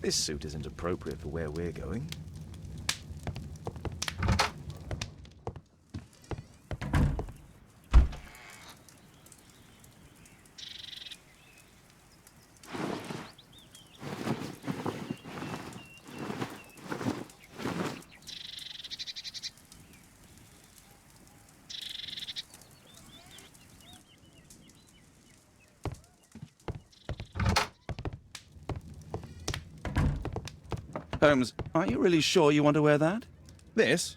This suit isn't appropriate for where we're going. Holmes, are you really sure you want to wear that? This?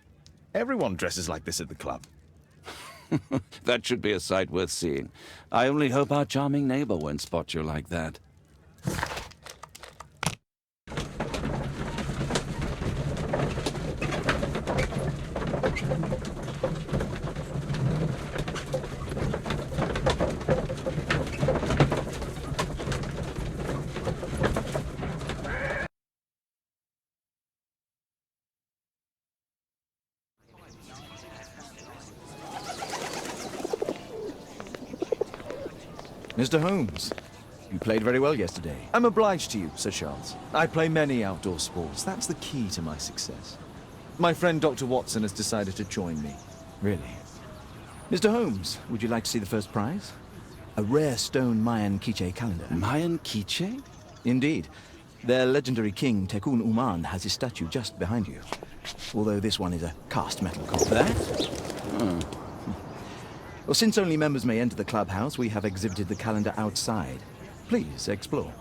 Everyone dresses like this at the club. That should be a sight worth seeing. I only hope our charming neighbor won't spot you like that. Mr. Holmes, you played very well yesterday. I'm obliged to you, Sir Charles. I play many outdoor sports. That's the key to my success. My friend Dr. Watson has decided to join me. Really? Mr. Holmes, would you like to see the first prize? A rare stone Mayan quiche calendar. Mayan quiche? Indeed. Their legendary king, Tekun Uman, has his statue just behind you. Although this one is a cast metal copy. That? Oh. Well, since only members may enter the clubhouse, we have exhibited the calendar outside. Please, explore.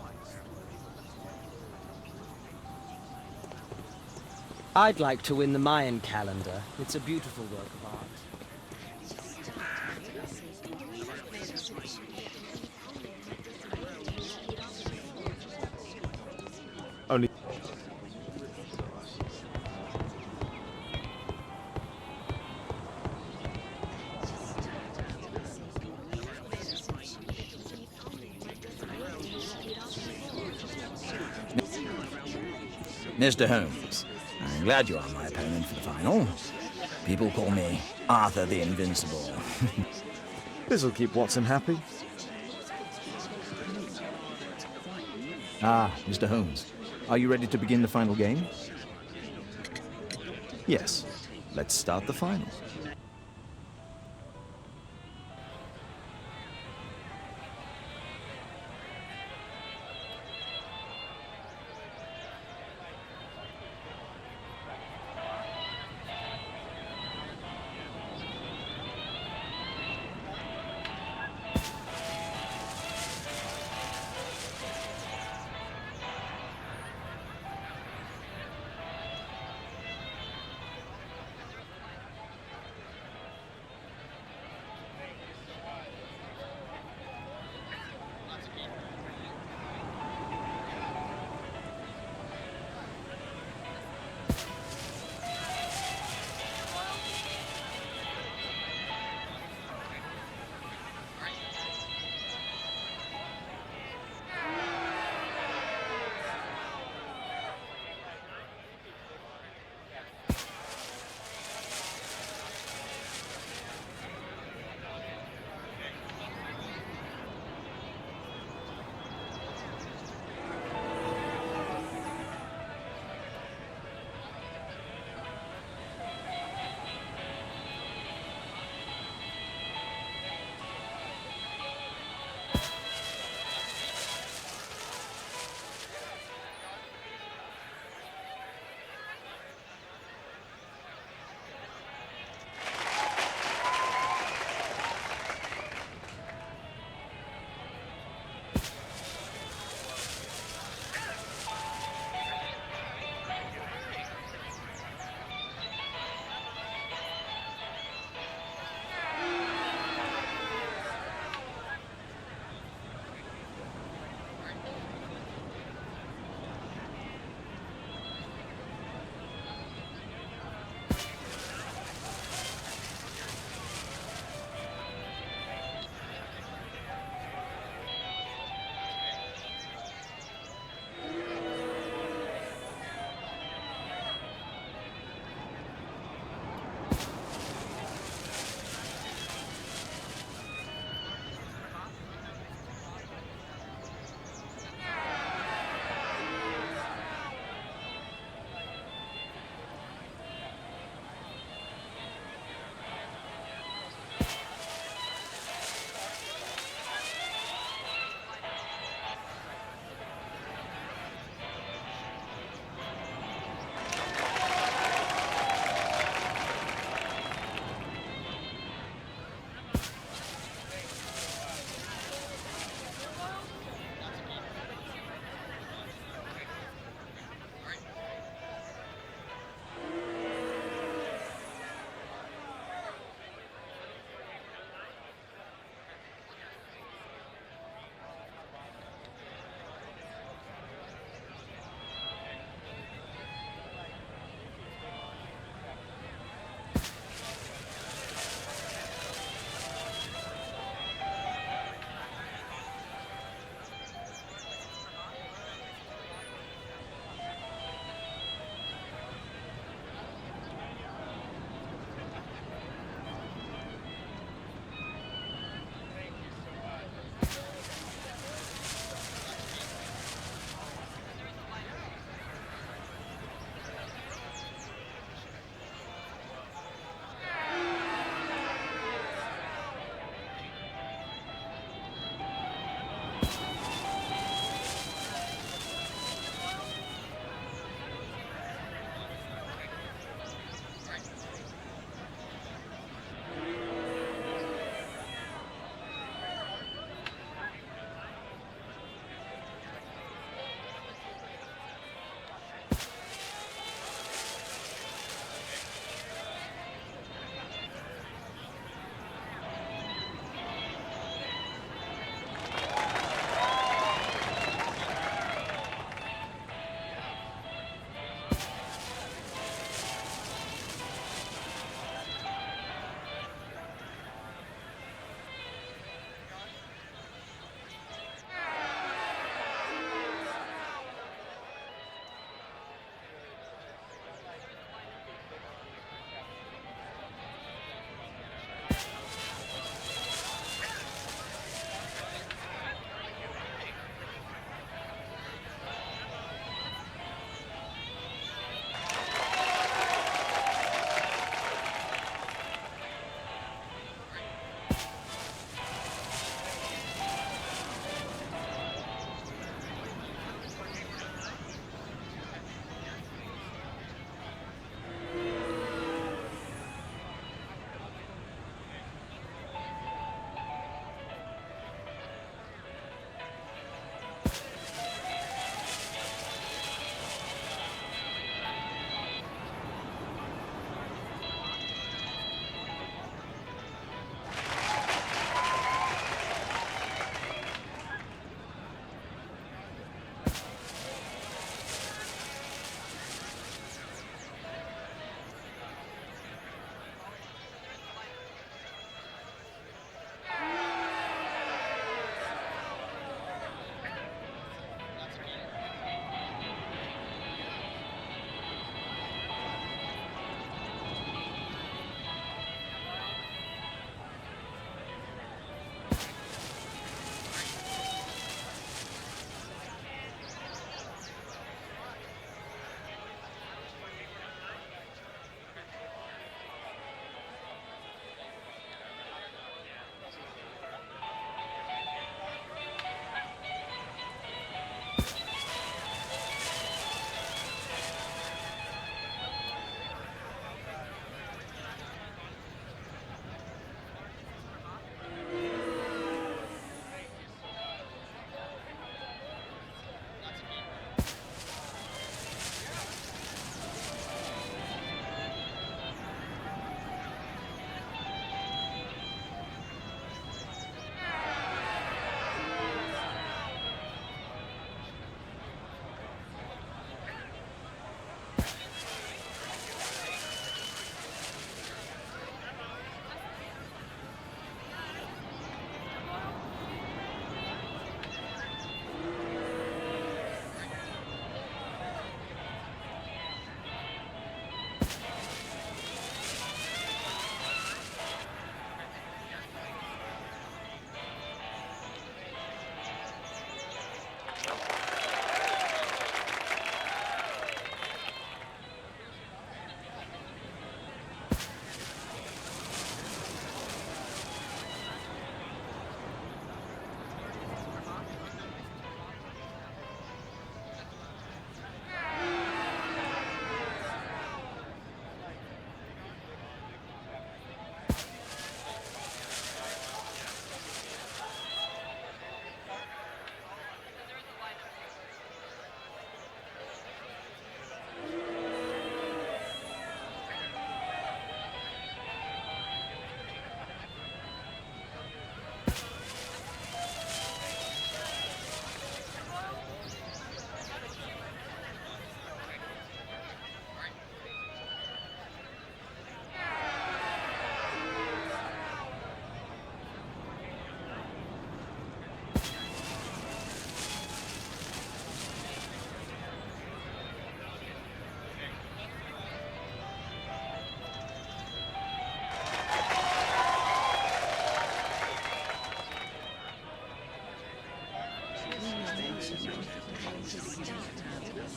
I'd like to win the Mayan calendar. It's a beautiful work of art. Only... Mr. Holmes, I'm glad you are my opponent for the final. People call me Arthur the Invincible. This'll keep Watson happy. Ah, Mr. Holmes, are you ready to begin the final game? Yes, let's start the final.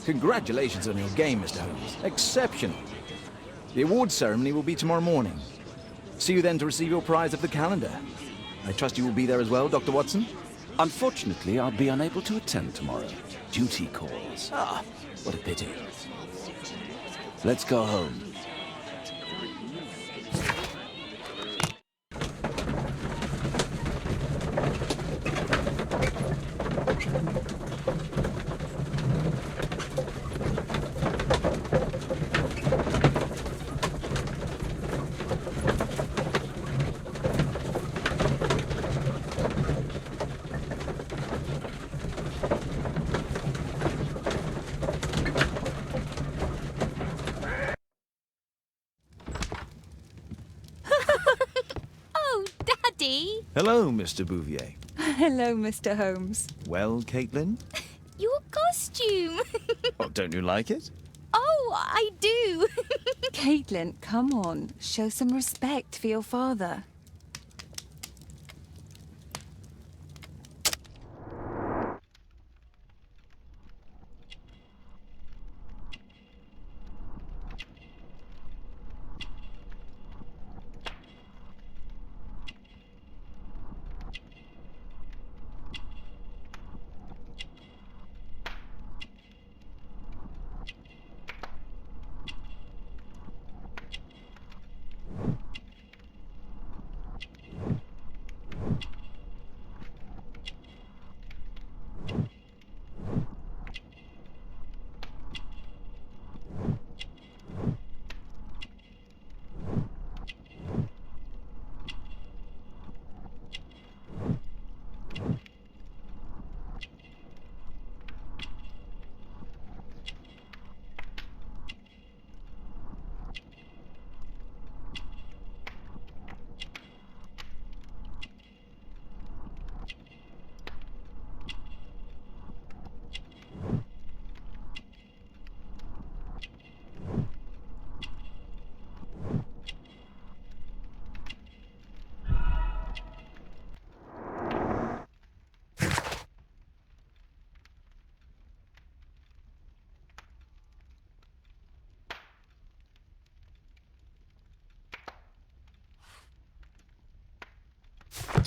Congratulations on your game, Mr. Holmes. Exceptional. The awards ceremony will be tomorrow morning. See you then to receive your prize of the calendar. I trust you will be there as well, Dr. Watson? Unfortunately, I'll be unable to attend tomorrow. Duty calls. Ah, what a pity. Let's go home. Oh, Daddy! Hello, Mr. Bouvier. Hello, Mr. Holmes. Well, Caitlin? Your costume! Oh, don't you like it? Oh, I do! Caitlin, come on. Show some respect for your father.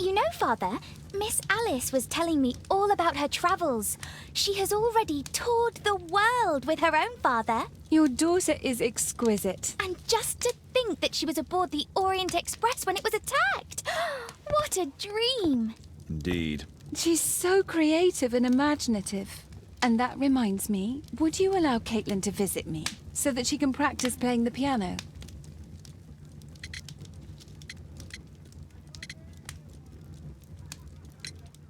You know, Father, Miss Alice was telling me all about her travels. She has already toured the world with her own father. Your daughter is exquisite. And just to think that she was aboard the Orient Express when it was attacked. What a dream! Indeed. She's so creative and imaginative. And that reminds me, would you allow Caitlin to visit me so that she can practice playing the piano?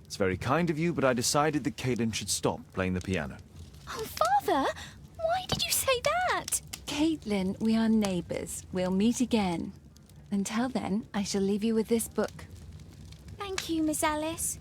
It's very kind of you, but I decided that Caitlin should stop playing the piano. Oh, Father, why did you say that? Caitlin, we are neighbours. We'll meet again. Until then, I shall leave you with this book. Thank you, Miss Alice.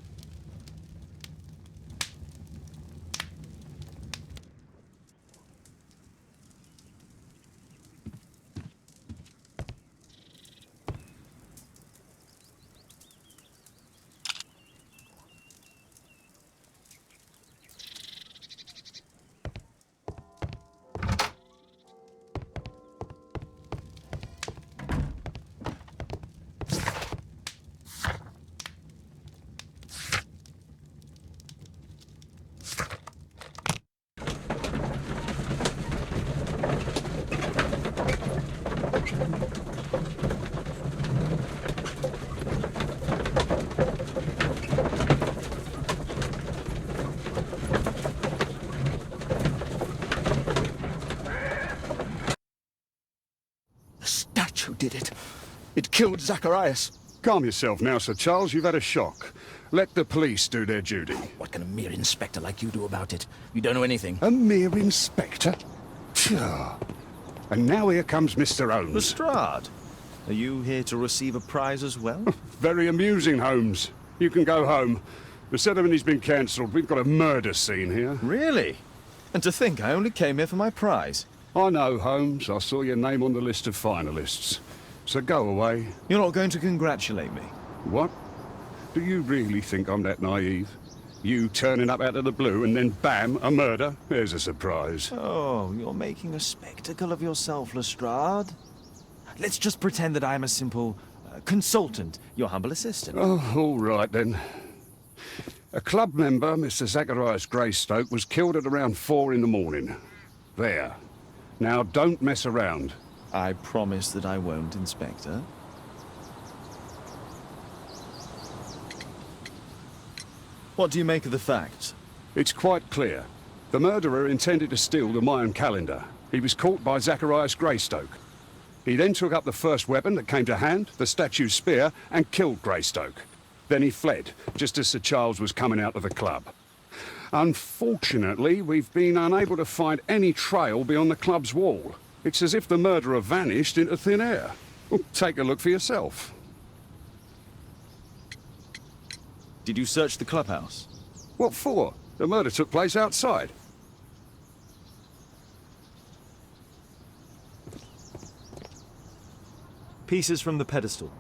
Who did it? It killed Zacharias. Calm yourself now, Sir Charles. You've had a shock. Let the police do their duty. What can a mere inspector like you do about it? You don't know anything. A mere inspector? Phew. And now here comes Mr. Holmes. Lestrade, are you here to receive a prize as well? Very amusing, Holmes. You can go home. The ceremony's been cancelled. We've got a murder scene here. Really? And to think I only came here for my prize. I know, Holmes. I saw your name on the list of finalists. So go away. You're not going to congratulate me? What? Do you really think I'm that naive? You turning up out of the blue and then bam, a murder? There's a surprise. Oh, you're making a spectacle of yourself, Lestrade. Let's just pretend that I'm a simple consultant, your humble assistant. Oh, all right then. A club member, Mr. Zacharias Greystoke, was killed at around 4 in the morning. There. Now don't mess around. I promise that I won't, Inspector. What do you make of the facts? It's quite clear. The murderer intended to steal the Mayan calendar. He was caught by Zacharias Greystoke. He then took up the first weapon that came to hand, the statue's spear, and killed Greystoke. Then he fled, just as Sir Charles was coming out of the club. Unfortunately, we've been unable to find any trail beyond the club's wall. It's as if the murderer vanished into thin air. Well, take a look for yourself. Did you search the clubhouse? What for? The murder took place outside. Pieces from the pedestal.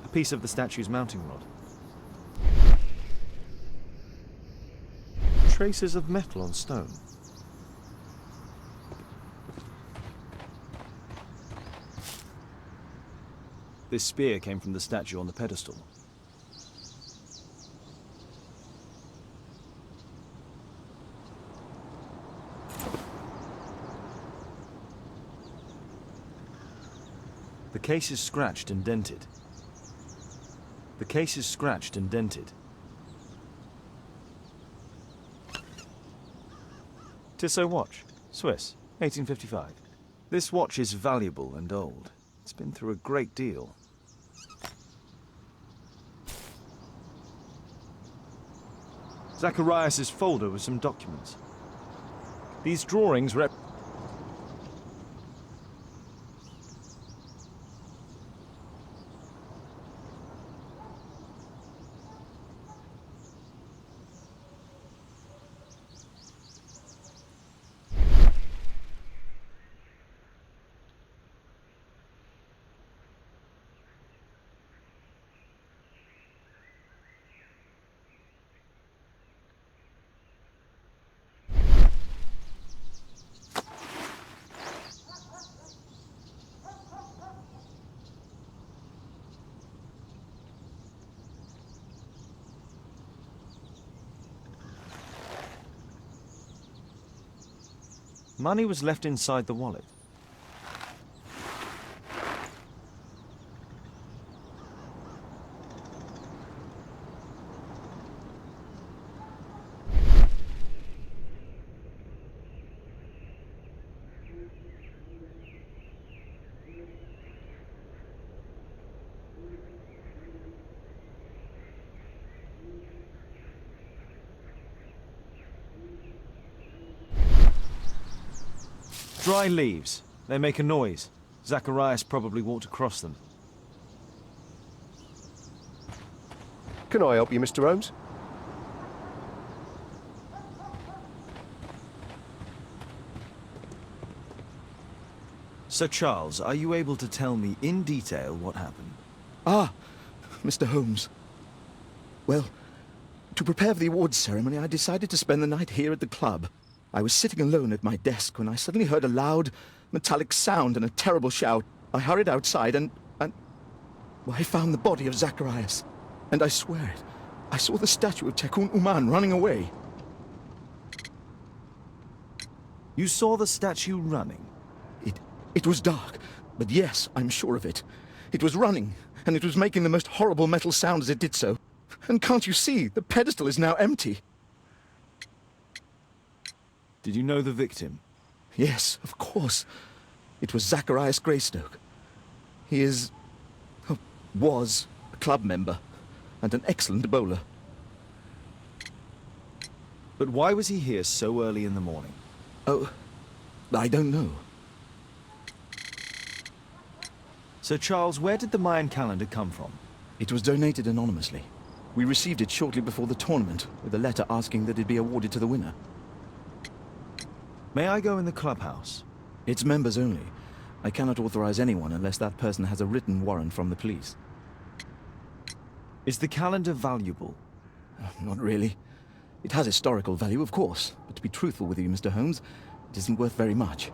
A piece of the statue's mounting rod. Traces of metal on stone. This spear came from the statue on the pedestal. The case is scratched and dented. The case is scratched and dented. Tissot watch, Swiss, 1855. This watch is valuable and old. It's been through a great deal. Zacharias' folder with some documents. These drawings Money was left inside the wallet. Dry leaves. They make a noise. Zacharias probably walked across them. Can I help you, Mr. Holmes? Sir Charles, are you able to tell me in detail what happened? Ah, Mr. Holmes. Well, to prepare for the awards ceremony, I decided to spend the night here at the club. I was sitting alone at my desk when I suddenly heard a loud, metallic sound and a terrible shout. I hurried outside and well, I found the body of Zacharias. And I swear it, I saw the statue of Tekun Uman running away. You saw the statue running? It was dark, but yes, I'm sure of it. It was running, and it was making the most horrible metal sound as it did so. And can't you see, the pedestal is now empty. Did you know the victim? Yes, of course. It was Zacharias Greystoke. He was a club member, and an excellent bowler. But why was he here so early in the morning? Oh, I don't know. Sir Charles, where did the Mayan calendar come from? It was donated anonymously. We received it shortly before the tournament, with a letter asking that it be awarded to the winner. May I go in the clubhouse? It's members only. I cannot authorize anyone unless that person has a written warrant from the police. Is the calendar valuable? Not really. It has historical value, of course, but to be truthful with you, Mr. Holmes, it isn't worth very much.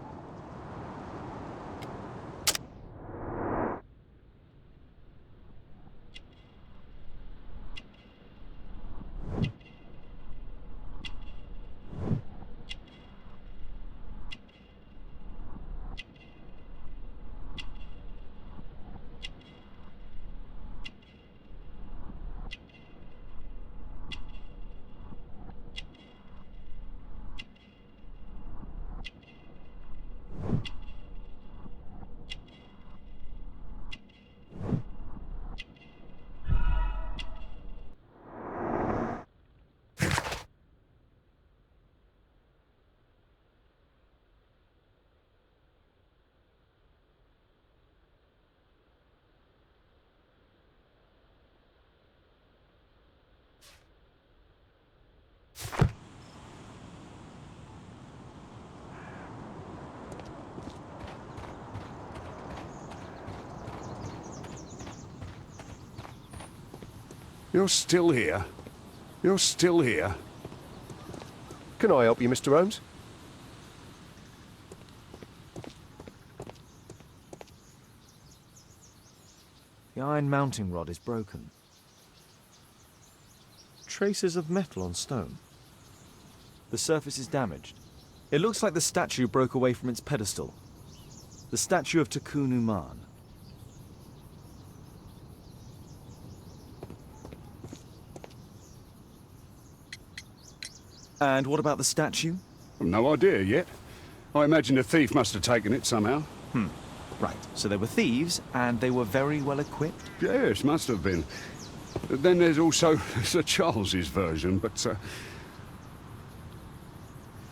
You're still here? You're still here? Can I help you, Mr. Holmes? The iron mounting rod is broken. Traces of metal on stone. The surface is damaged. It looks like the statue broke away from its pedestal. The statue of Takunu-man. And what about the statue? I've no idea yet. I imagine a thief must have taken it somehow. Right, so they were thieves, and they were very well equipped. Yes, must have been. Then there's also Sir Charles's version, but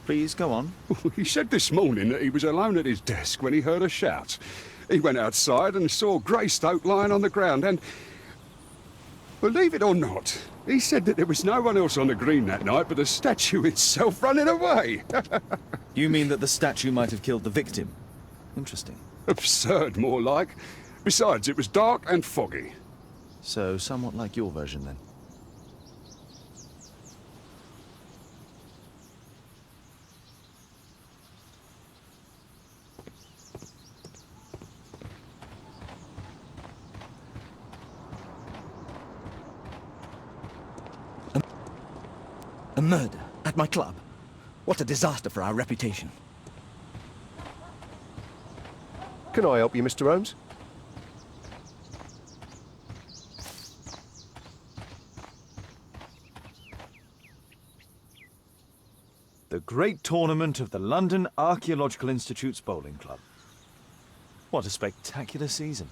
Please, go on. he said this morning that he was alone at his desk when he heard a shout. He went outside and saw Greystoke lying on the ground and, believe it or not, he said that there was no one else on the green that night but the statue itself running away. You mean that the statue might have killed the victim? Interesting. Absurd, more like. Besides, it was dark and foggy. So, somewhat like your version, then. A murder at my club. What a disaster for our reputation. Can I help you, Mr. Holmes? The great tournament of the London Archaeological Institute's bowling club. What a spectacular season.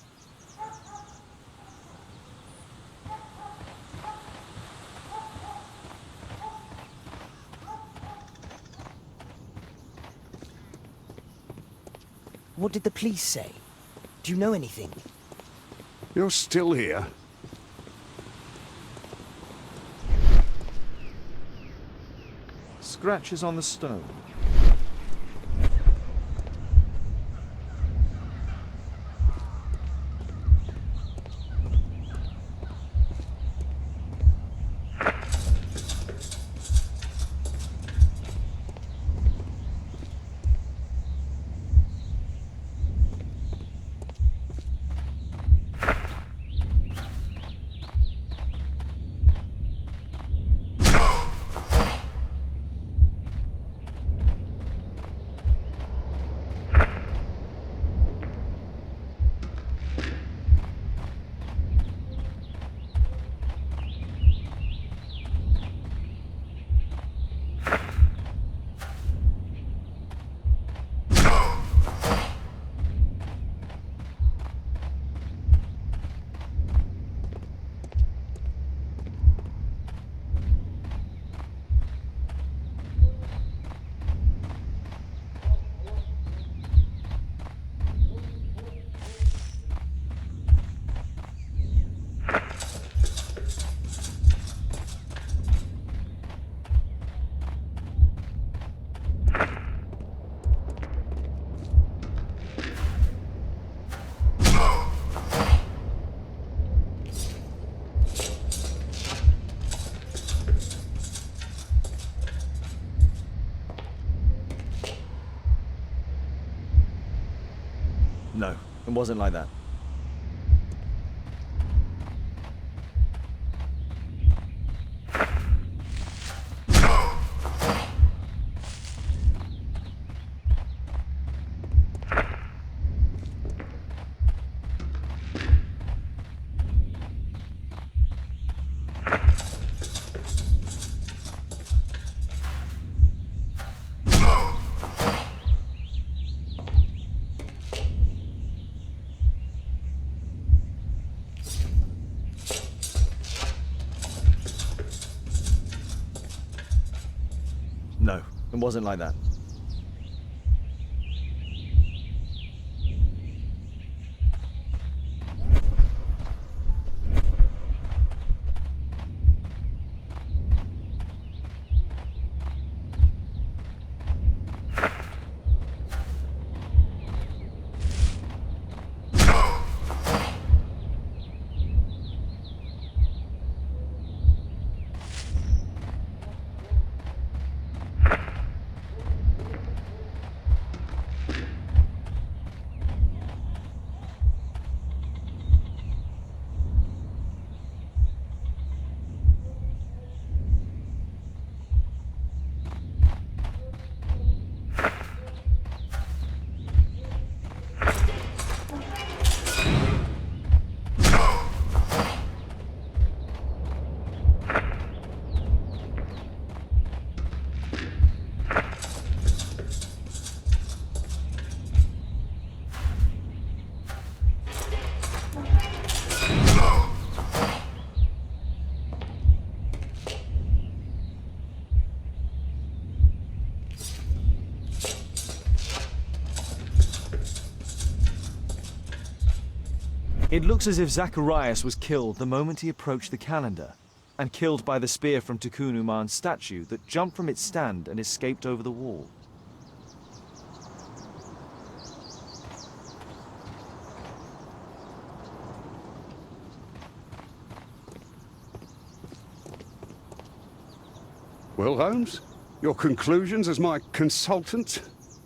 What did the police say? Do you know anything? You're still here? Scratches on the stone. No, it wasn't like that. No, it wasn't like that. It looks as if Zacharias was killed the moment he approached the calendar, and killed by the spear from Tikkun Uman's statue that jumped from its stand and escaped over the wall. Well, Holmes, your conclusions as my consultant?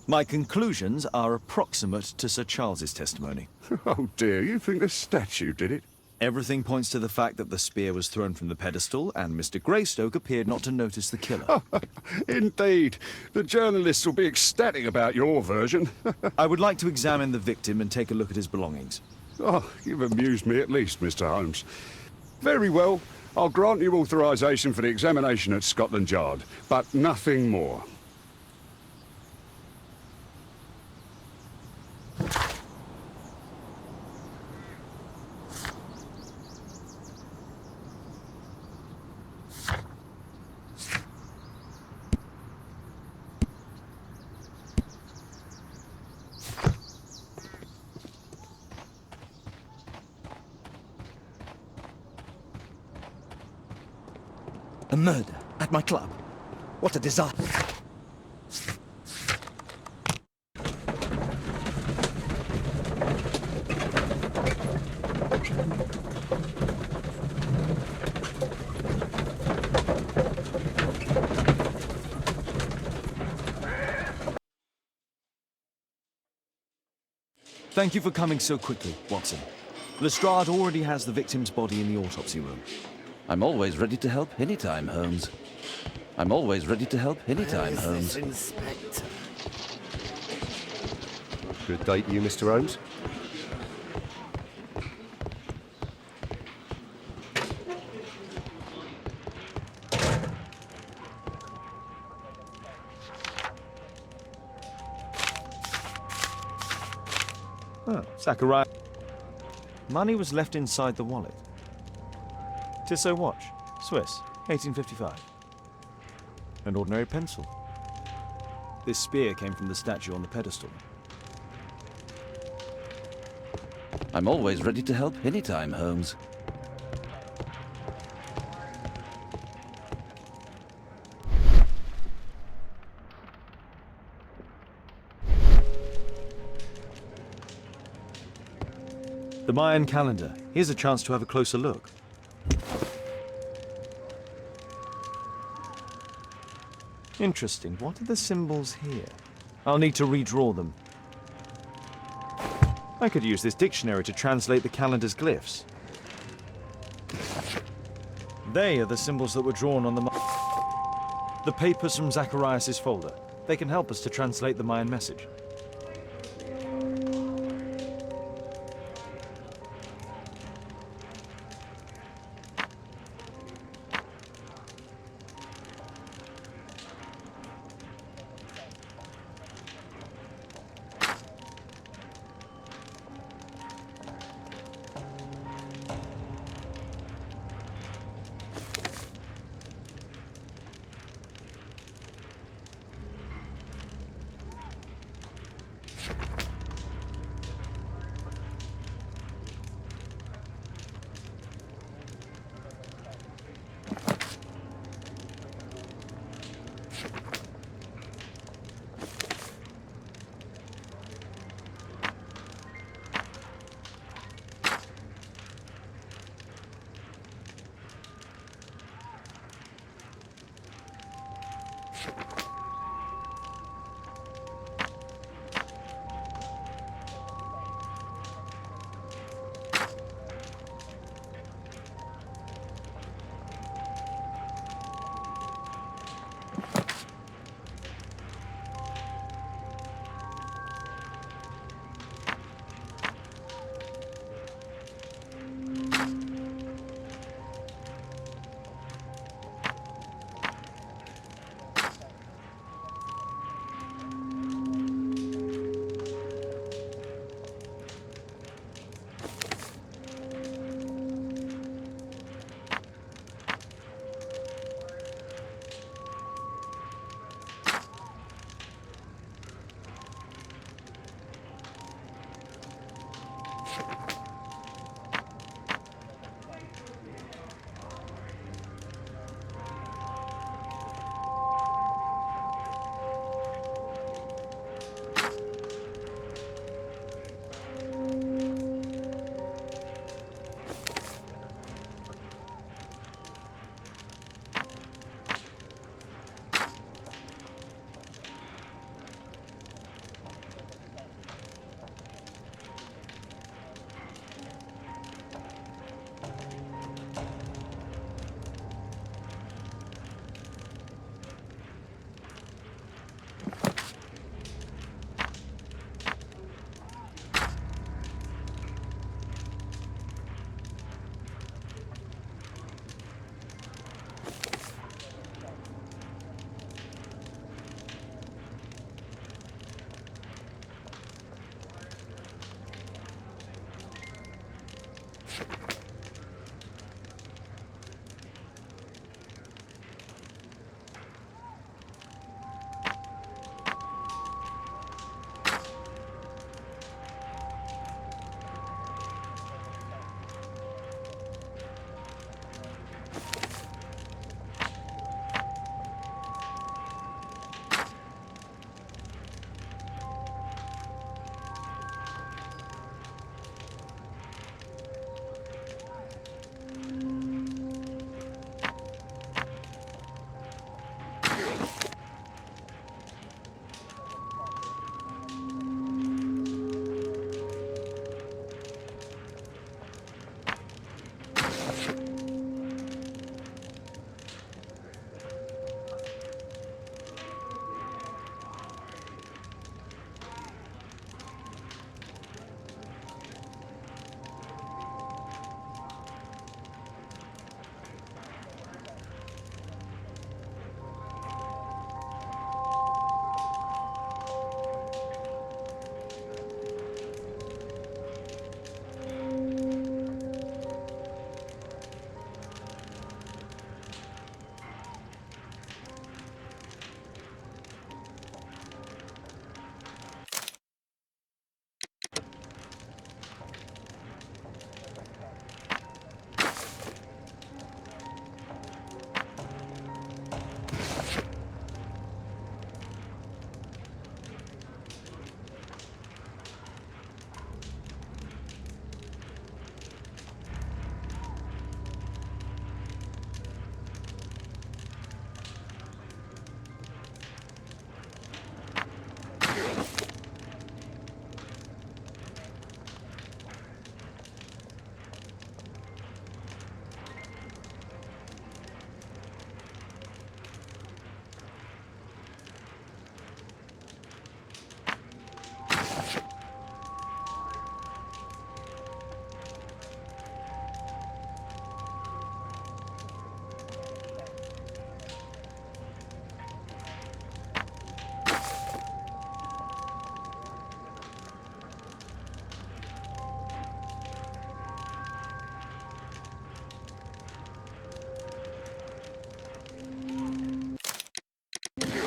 My conclusions are approximate to Sir Charles's testimony. Oh dear, you think the statue did it? Everything points to the fact that the spear was thrown from the pedestal, and Mr. Greystoke appeared not to notice the killer. Indeed. The journalists will be ecstatic about your version. I would like to examine the victim and take a look at his belongings. Oh, you've amused me at least, Mr. Holmes. Very well. I'll grant you authorization for the examination at Scotland Yard, but nothing more. A murder at my club. What a disaster. Thank you for coming so quickly, Watson. Lestrade already has the victim's body in the autopsy room. I'm always ready to help anytime, Holmes. I'm always ready to help anytime, Holmes. Inspector? Good day to you, Mr. Holmes. Oh, Zachariah. Money was left inside the wallet. Tissot watch, Swiss, 1855. An ordinary pencil. This spear came from the statue on the pedestal. I'm always ready to help anytime, Holmes. The Mayan calendar. Here's a chance to have a closer look. Interesting. What are the symbols here? I'll need to redraw them. I could use this dictionary to translate the calendar's glyphs. They are the symbols that were drawn on the papers from Zacharias' folder. They can help us to translate the Mayan message.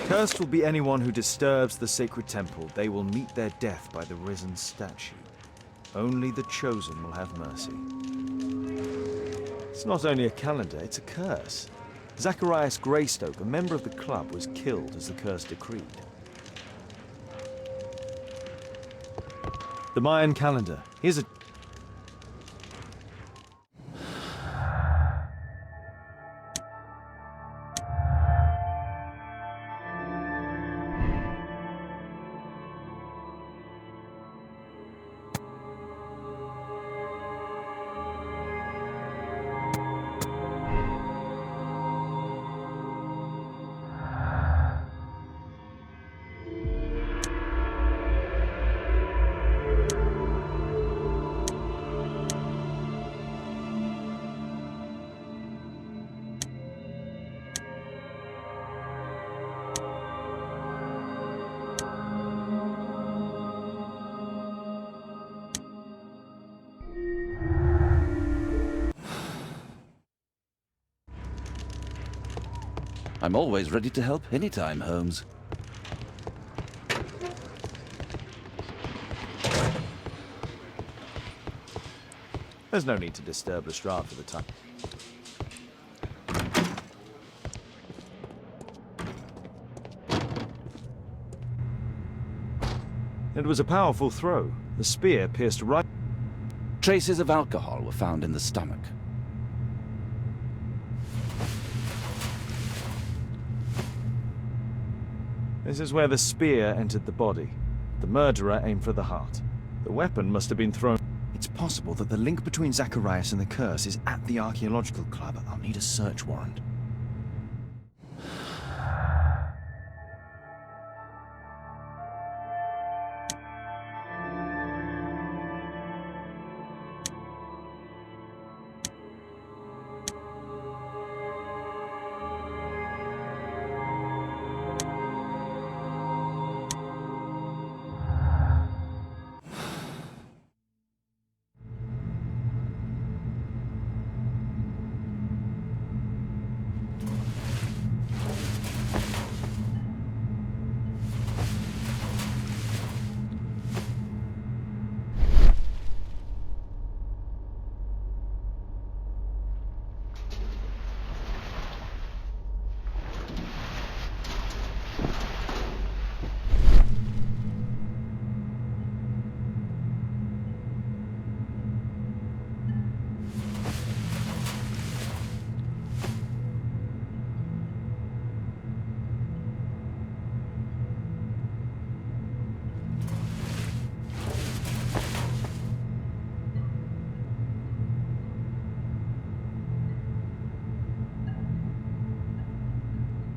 Cursed will be anyone who disturbs the sacred temple. They will meet their death by the risen statue. Only the chosen will have mercy. It's not only a calendar, it's a curse. Zacharias Greystoke, a member of the club, was killed as the curse decreed. The Mayan calendar. Here's a... I'm always ready to help anytime, Holmes. There's no need to disturb Lestrade for the time. It was a powerful throw. The spear pierced right... Traces of alcohol were found in the stomach. This is where the spear entered the body. The murderer aimed for the heart. The weapon must have been thrown... It's possible that the link between Zacharias and the curse is at the archaeological club. I'll need a search warrant.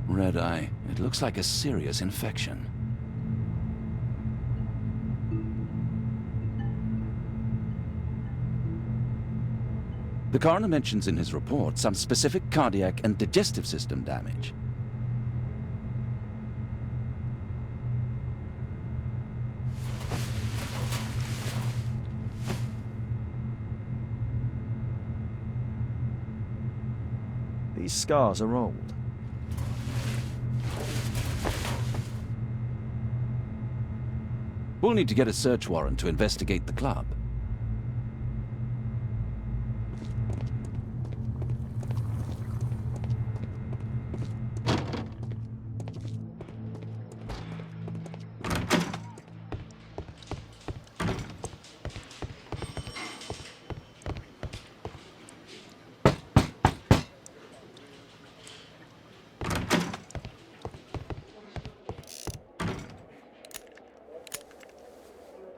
Red eye. It looks like a serious infection. The coroner mentions in his report some specific cardiac and digestive system damage. These scars are old. We'll need to get a search warrant to investigate the club.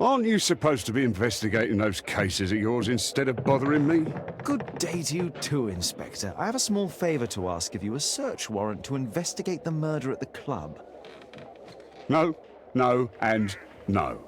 Aren't you supposed to be investigating those cases of yours instead of bothering me? Good day to you too, Inspector. I have a small favor to ask of you, a search warrant to investigate the murder at the club. No, no, and no.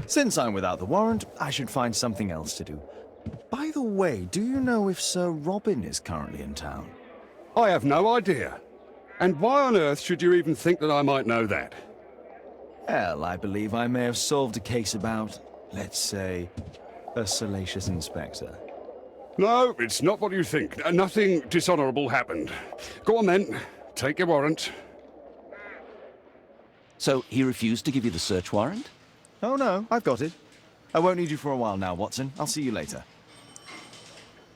Since I'm without the warrant, I should find something else to do. By the way, do you know if Sir Robin is currently in town? I have no idea. And why on earth should you even think that I might know that? Well, I believe I may have solved a case about, let's say, a salacious inspector. No, it's not what you think. Nothing dishonorable happened. Go on then. Take your warrant. So he refused to give you the search warrant? Oh no, I've got it. I won't need you for a while now, Watson. I'll see you later.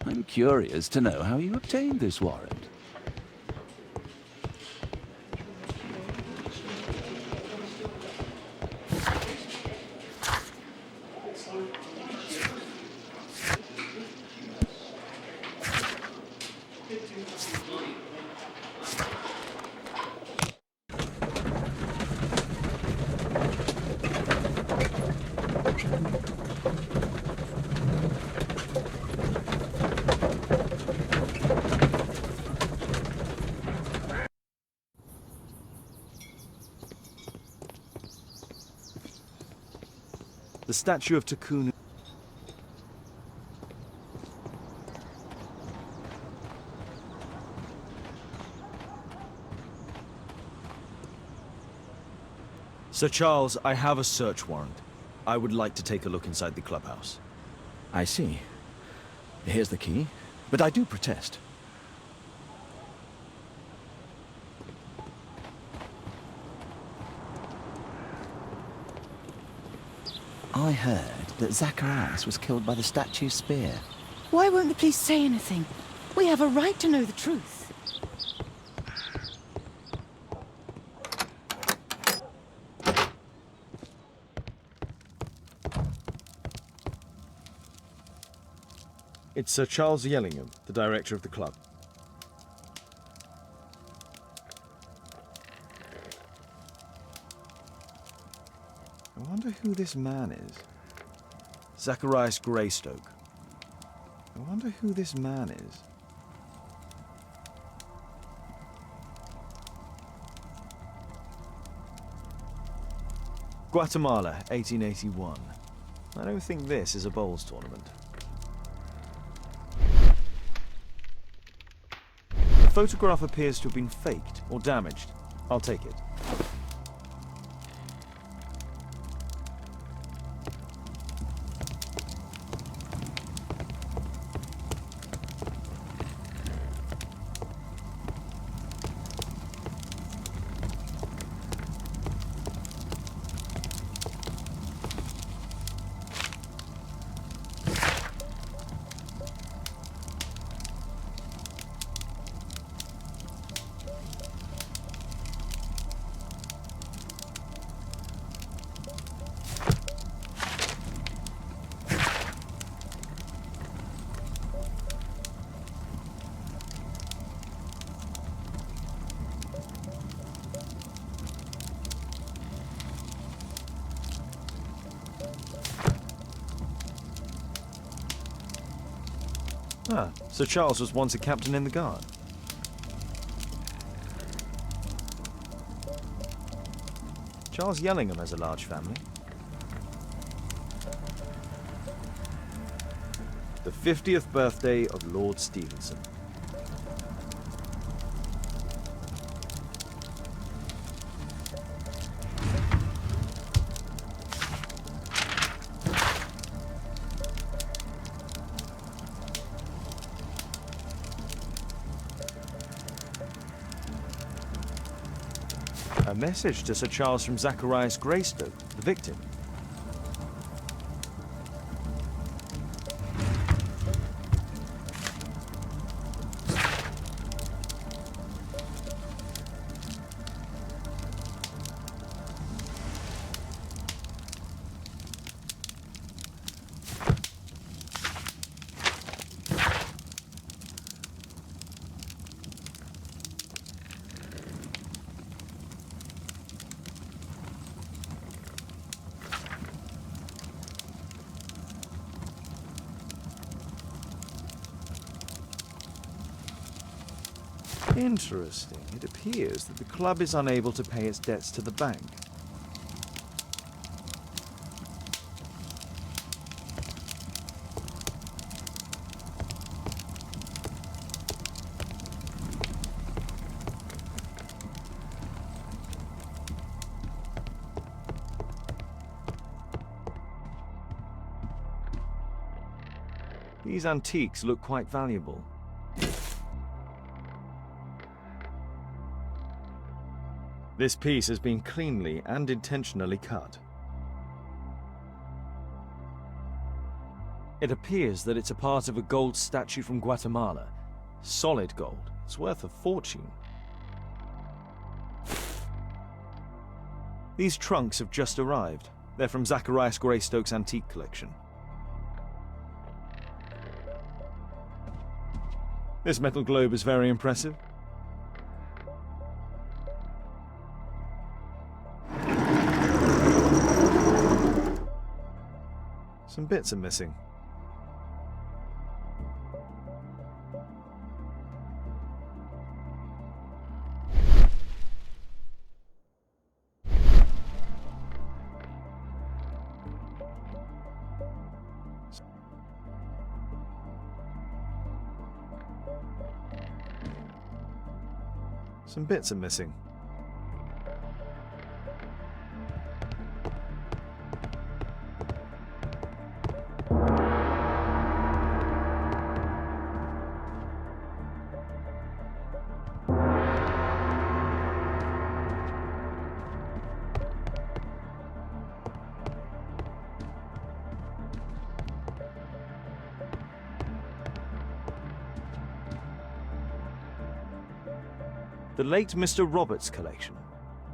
I'm curious to know how you obtained this warrant. The statue of Takunu. Sir Charles, I have a search warrant. I would like to take a look inside the clubhouse. I see. Here's the key, but I do protest. I heard that Zacharias was killed by the statue's spear. Why won't the police say anything? We have a right to know the truth. It's Sir Charles Yellingham, the director of the club. I wonder who this man is. Zacharias Greystoke. I wonder who this man is. Guatemala, 1881. I don't think this is a bowls tournament. The photograph appears to have been faked or damaged. I'll take it. Ah, Sir Charles was once a captain in the guard. Charles Yellingham has a large family. The 50th birthday of Lord Stevenson. A message to Sir Charles from Zacharias Greystoke, the victim. Interesting. It appears that the club is unable to pay its debts to the bank. These antiques look quite valuable. This piece has been cleanly and intentionally cut. It appears that it's a part of a gold statue from Guatemala. Solid gold. It's worth a fortune. These trunks have just arrived. They're from Zacharias Greystoke's antique collection. This metal globe is very impressive. Some bits are missing. Some bits are missing. The late Mr. Roberts' collection.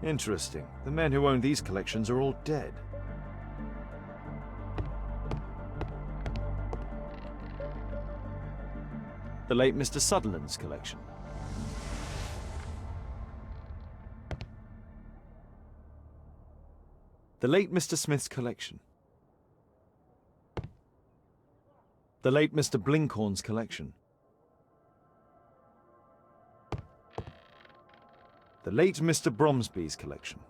Interesting. The men who own these collections are all dead. The late Mr. Sutherland's collection. The late Mr. Smith's collection. The late Mr. Blinkhorn's collection. The late Mr. Bromsby's collection.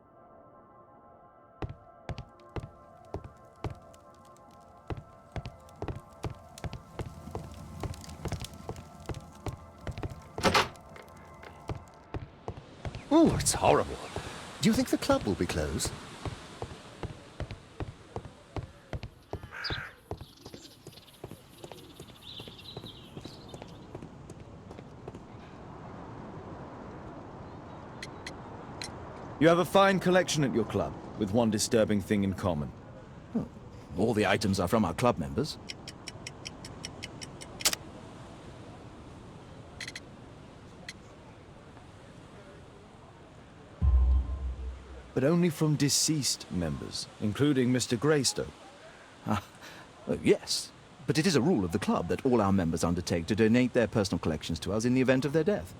Oh, it's horrible. Do you think the club will be closed? You have a fine collection at your club, with one disturbing thing in common. All the items are from our club members. But only from deceased members, including Mr. Greystoke. Yes, but it is a rule of the club that all our members undertake to donate their personal collections to us in the event of their death.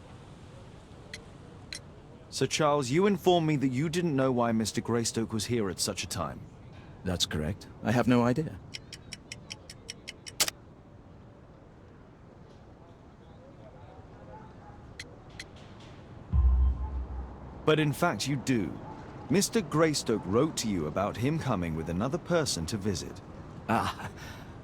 Sir Charles, you informed me that you didn't know why Mr. Greystoke was here at such a time. That's correct. I have no idea. But in fact, you do. Mr. Greystoke wrote to you about him coming with another person to visit.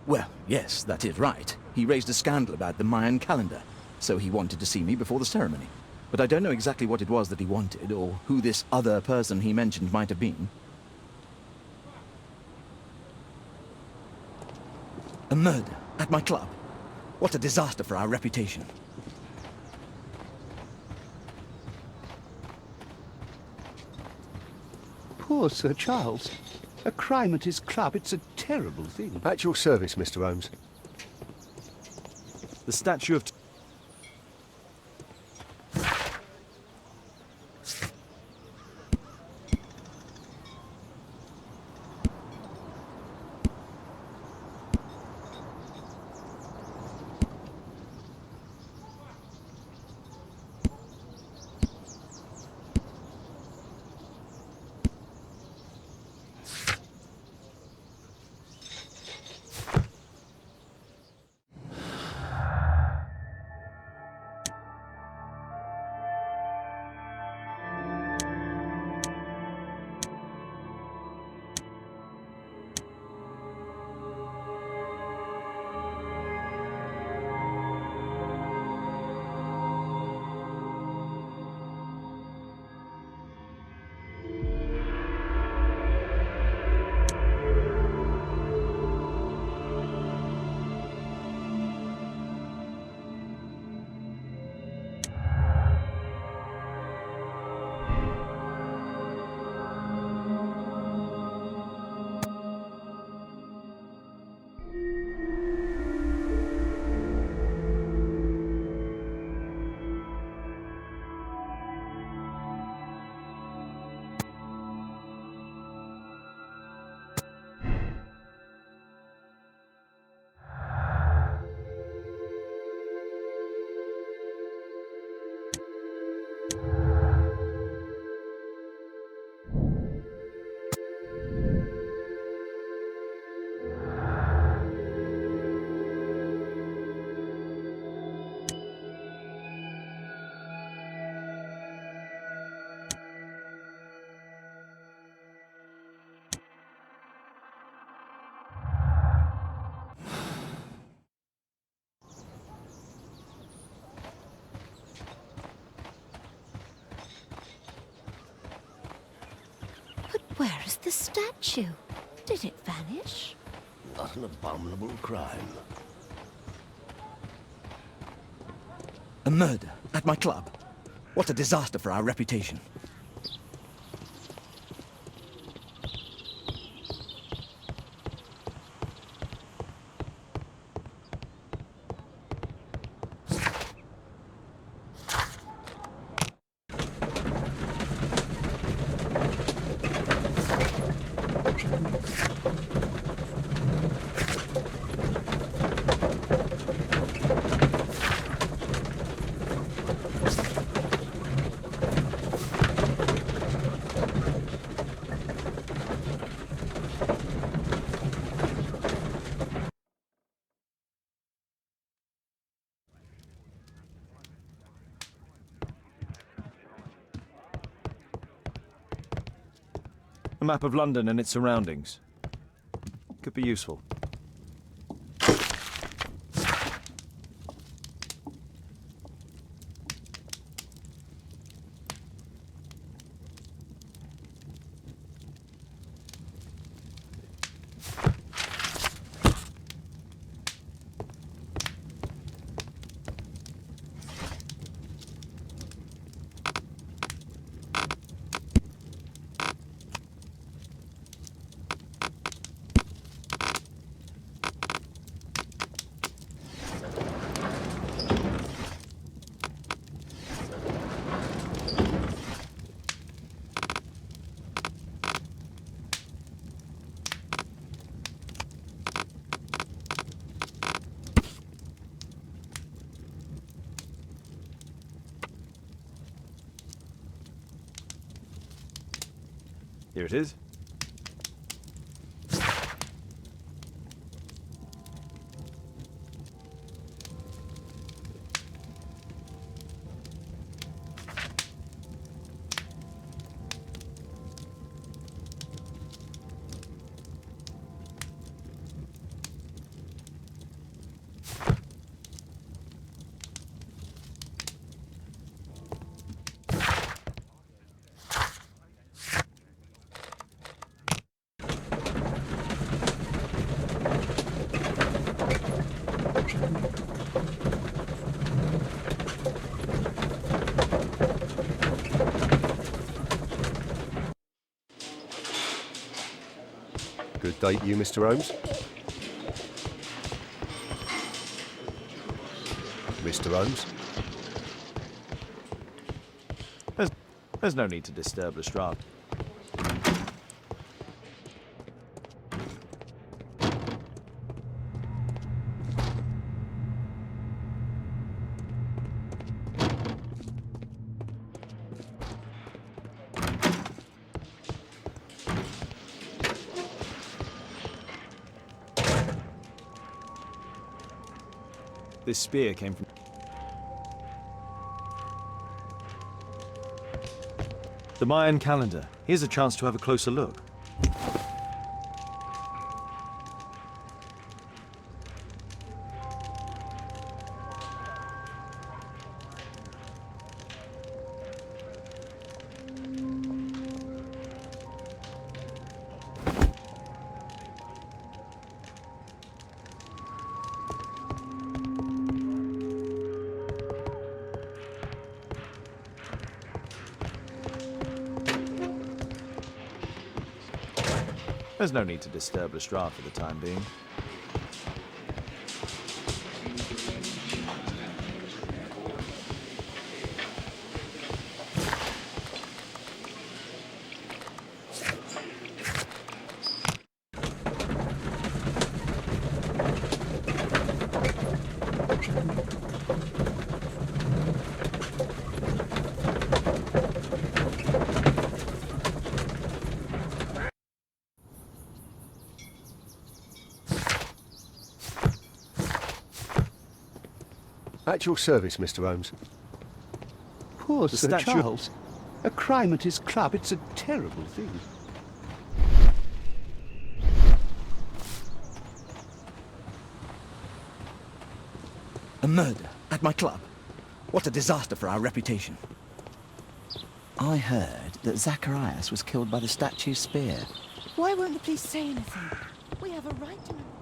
Well, yes, that is right. He raised a scandal about the Mayan calendar, so he wanted to see me before the ceremony. But I don't know exactly what it was that he wanted, or who this other person he mentioned might have been. A murder at my club. What a disaster for our reputation. Poor Sir Charles. A crime at his club, it's a terrible thing. At your service, Mr. Holmes. The statue of... Where is the statue? Did it vanish? What an abominable crime. A murder at my club. What a disaster for our reputation. A map of London and its surroundings. Could be useful. Here it is. Good day to you, Mr. Holmes. Mr. Holmes? There's no need to disturb Lestrade. This spear came from... The Mayan calendar. Here's a chance to have a closer look. There's no need to disturb Lestrade for the time being. At your service, Mr. Holmes. Poor The Sir statue- Charles. A crime at his club, it's a terrible thing. A murder at my club. What a disaster for our reputation. I heard that Zacharias was killed by the statue's spear. Why won't the police say anything? We have a right to know.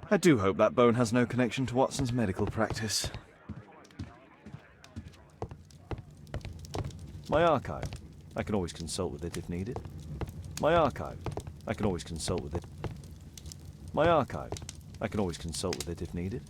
I do hope that bone has no connection to Watson's medical practice. My archive. I can always consult with it if needed. My archive. I can always consult with it. My archive. I can always consult with it if needed.